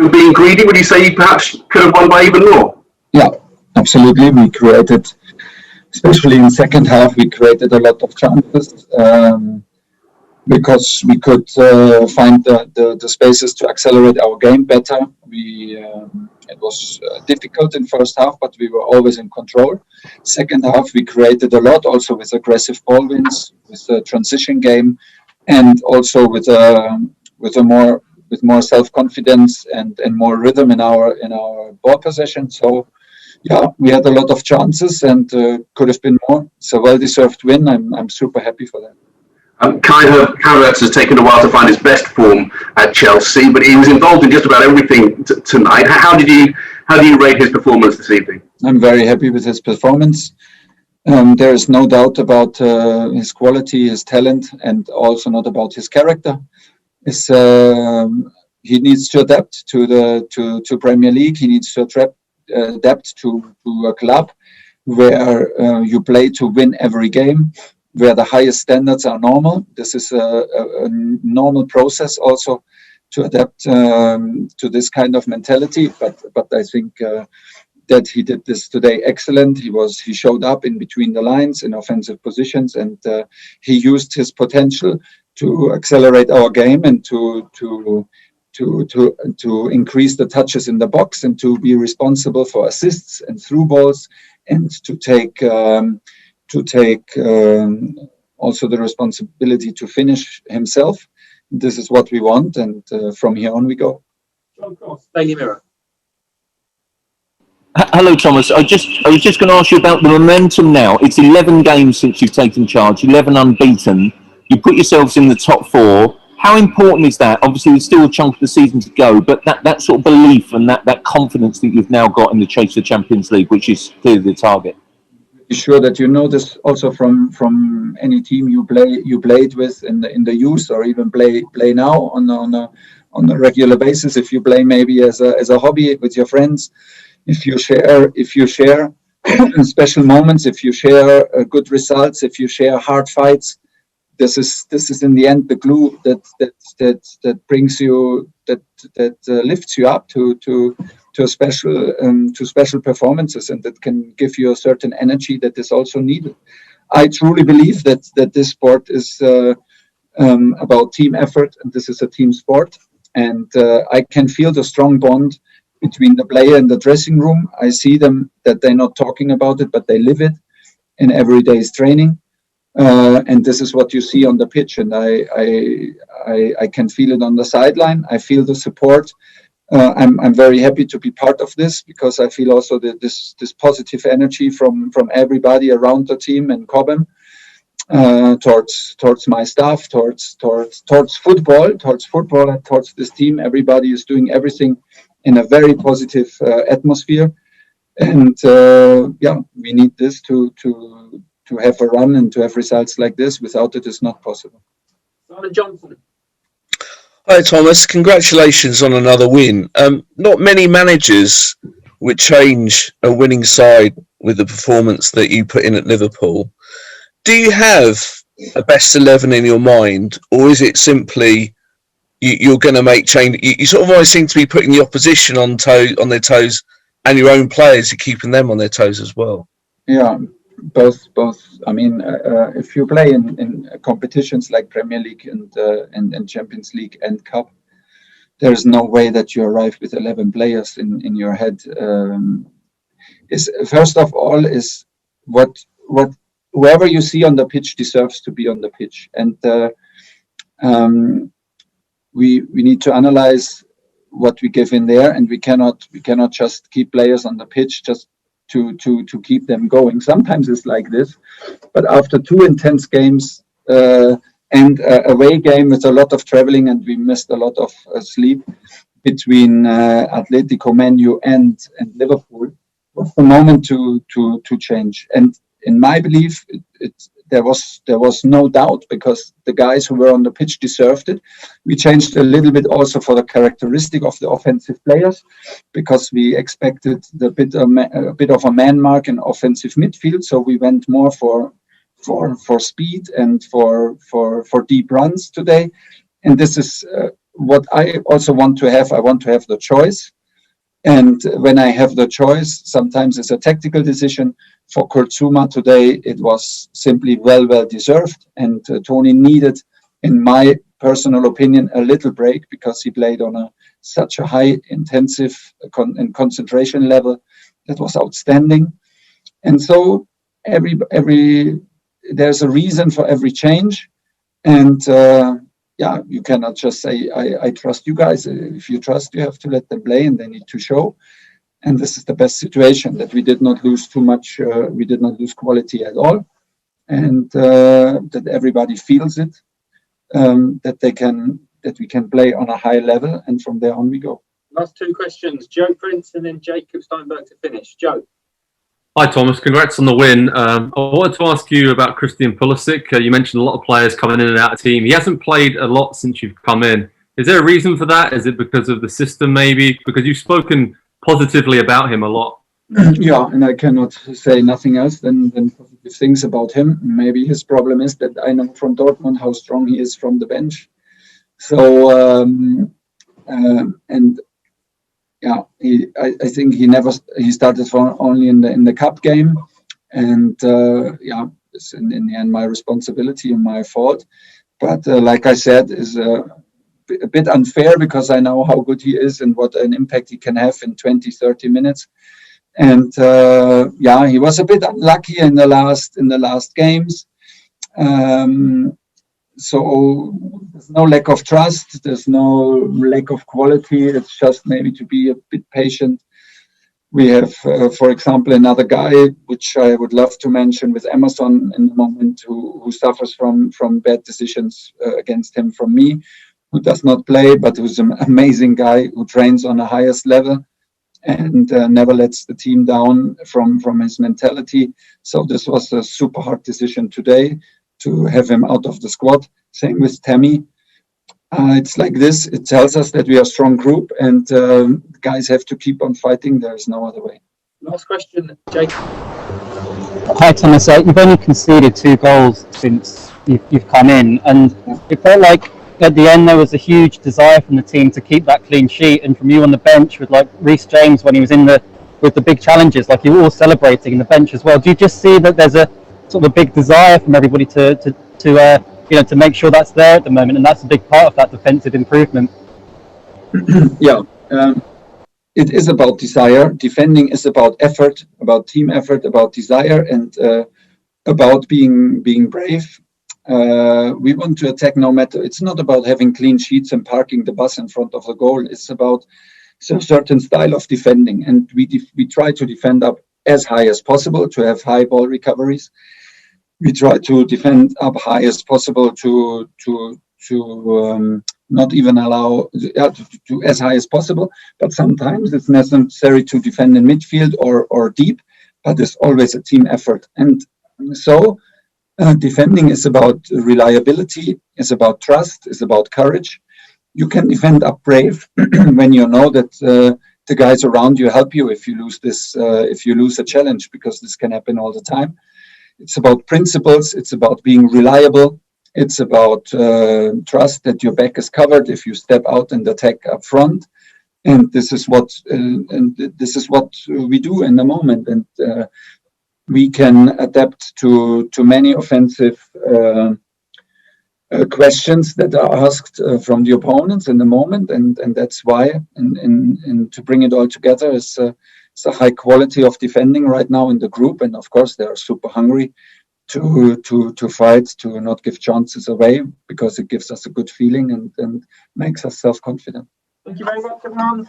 were being greedy? Would you say you perhaps could have won by even more? Yeah, absolutely. We created, especially in second half, we created a lot of chances because we could find the spaces to accelerate our game better. It was difficult in first half, but we were always in control. Second half, we created a lot, also with aggressive ball wins, with a transition game, and also with more self-confidence and more rhythm in our ball possession. So yeah, we had a lot of chances and could have been more. It's a well-deserved win. I'm super happy for that. Carlo Ancelotti has taken a while to find his best form at Chelsea, but he was involved in just about everything tonight. How do you rate his performance this evening? I'm very happy with his performance. There is no doubt about his quality, his talent, and also not about his character. He needs to adapt to Premier League. He needs to adapt to a club where you play to win every game, where the highest standards are normal. This is a normal process also to adapt to this kind of mentality. But I think that he did this today excellent. He showed up in between the lines in offensive positions, and he used his potential to accelerate our game and to increase the touches in the box and to be responsible for assists and through balls and to take also the responsibility to finish himself. This is what we want, and from here on we go. Daily Mirror. Hello, Thomas. I was just going to ask you about the momentum now. It's 11 games since you've taken charge, 11 unbeaten. You put yourselves in the top 4. How important is that? Obviously, there's still a chunk of the season to go, but that sort of belief and that confidence that you've now got in the chase for the Champions League, which is clearly the target. Be sure that you know this also from any team you played with in the youth or even play now on a regular basis. If you play maybe as a hobby with your friends, if you share special moments, if you share good results, if you share hard fights, this is in the end the glue that brings you that lifts you up to special performances, and that can give you a certain energy that is also needed. I truly believe that this sport is about team effort, and this is a team sport. And I can feel the strong bond between the player and the dressing room. I see them that they're not talking about it, but they live it in every day's training. And this is what you see on the pitch, and I can feel it on the sideline. I feel the support. I'm very happy to be part of this because I feel also that this positive energy from everybody around the team and Cobham towards my staff, towards football, and towards this team. Everybody is doing everything in a very positive atmosphere, and we need this to have a run and to have results like this. Without it, it's not possible. Simon Johnson. Hi Thomas, congratulations on another win. Not many managers would change a winning side with the performance that you put in at Liverpool. Do you have a best 11 in your mind, or is it simply you're going to make change? You sort of always seem to be putting the opposition on their toes, and your own players are keeping them on their toes as well. Yeah, both. I mean, if you play in competitions like Premier League and Champions League and Cup, there's no way that you arrive with 11 players in your head. Is first of all is what whoever you see on the pitch deserves to be on the pitch, and we need to analyze what we give in there, and we cannot just keep players on the pitch just to keep them going. Sometimes it's like this, but after 2 intense games and away game with a lot of traveling, and we missed a lot of sleep between Atletico, Man U, and Liverpool, was the moment to change. And in my belief, there was no doubt, because the guys who were on the pitch deserved it. We changed a little bit also for the characteristic of the offensive players, because we expected a bit of a man mark in offensive midfield. So we went more for speed and for deep runs today. And this is what I also want to have, I want to have the choice. And when I have the choice, sometimes it's a tactical decision. For Kurt Zouma today, it was simply well deserved. And Tony needed, in my personal opinion, a little break because he played on such a high intensive and concentration level that was outstanding. And so there's a reason for every change. And yeah, you cannot just say, I trust you guys. If you trust, you have to let them play and they need to show. And this is the best situation, that we did not lose too much. We did not lose quality at all. And that everybody feels it, that we can play on a high level. And from there on we go. Last two questions. Joe Prince and then Jacob Steinberg to finish. Joe. Hi Thomas, congrats on the win. I wanted to ask you about Christian Pulisic. You mentioned a lot of players coming in and out of the team. He hasn't played a lot since you've come in. Is there a reason for that? Is it because of the system maybe? Because you've spoken positively about him a lot. Yeah, and I cannot say nothing else than positive things about him. Maybe his problem is that I know from Dortmund how strong he is from the bench. So, and yeah, I think he started only in the cup game, and yeah, it's in the end my responsibility and my fault. But like I said, is a bit unfair because I know how good he is and what an impact he can have in 20-30 minutes. And yeah, he was a bit unlucky in the last games. So there's no lack of trust. There's no lack of quality. It's just maybe to be a bit patient. We have, for example, another guy, which I would love to mention with Emerson in the moment, who suffers from bad decisions against him from me, who does not play, but who's an amazing guy who trains on the highest level and never lets the team down from his mentality. So this was a super hard decision today to have him out of the squad. Same with Tammy. It's like this. It tells us that we are a strong group and guys have to keep on fighting. There is no other way. Last question, Jake. Hi, Thomas. You've only conceded 2 goals since you've come in, and it felt like at the end there was a huge desire from the team to keep that clean sheet, and from you on the bench with like Reece James when he was with the big challenges, like you were all celebrating in the bench as well. Do you just see that there's a sort of a big desire from everybody to make sure that's there at the moment, and that's a big part of that defensive improvement? Yeah, it is about desire. Defending is about effort, about team effort, about desire, and about being brave. We want to attack no matter. It's not about having clean sheets and parking the bus in front of the goal. It's about a certain style of defending, and we try to defend up as high as possible to have high ball recoveries. We try to defend up high as possible to not even allow to as high as possible. But sometimes it's necessary to defend in midfield or deep. But it's always a team effort, and so defending is about reliability, is about trust, is about courage. You can defend up brave when you know that the guys around you help you if you lose a challenge, because this can happen all the time. It's about principles. It's about being reliable. It's about trust that your back is covered if you step out and attack up front. And this is what we do in the moment. And we can adapt to many offensive questions that are asked from the opponents in the moment. And that's why. And to bring it all together is. It's a high quality of defending right now in the group, and of course they are super hungry to fight, to not give chances away, because it gives us a good feeling and makes us self-confident. Thank you very much, everyone.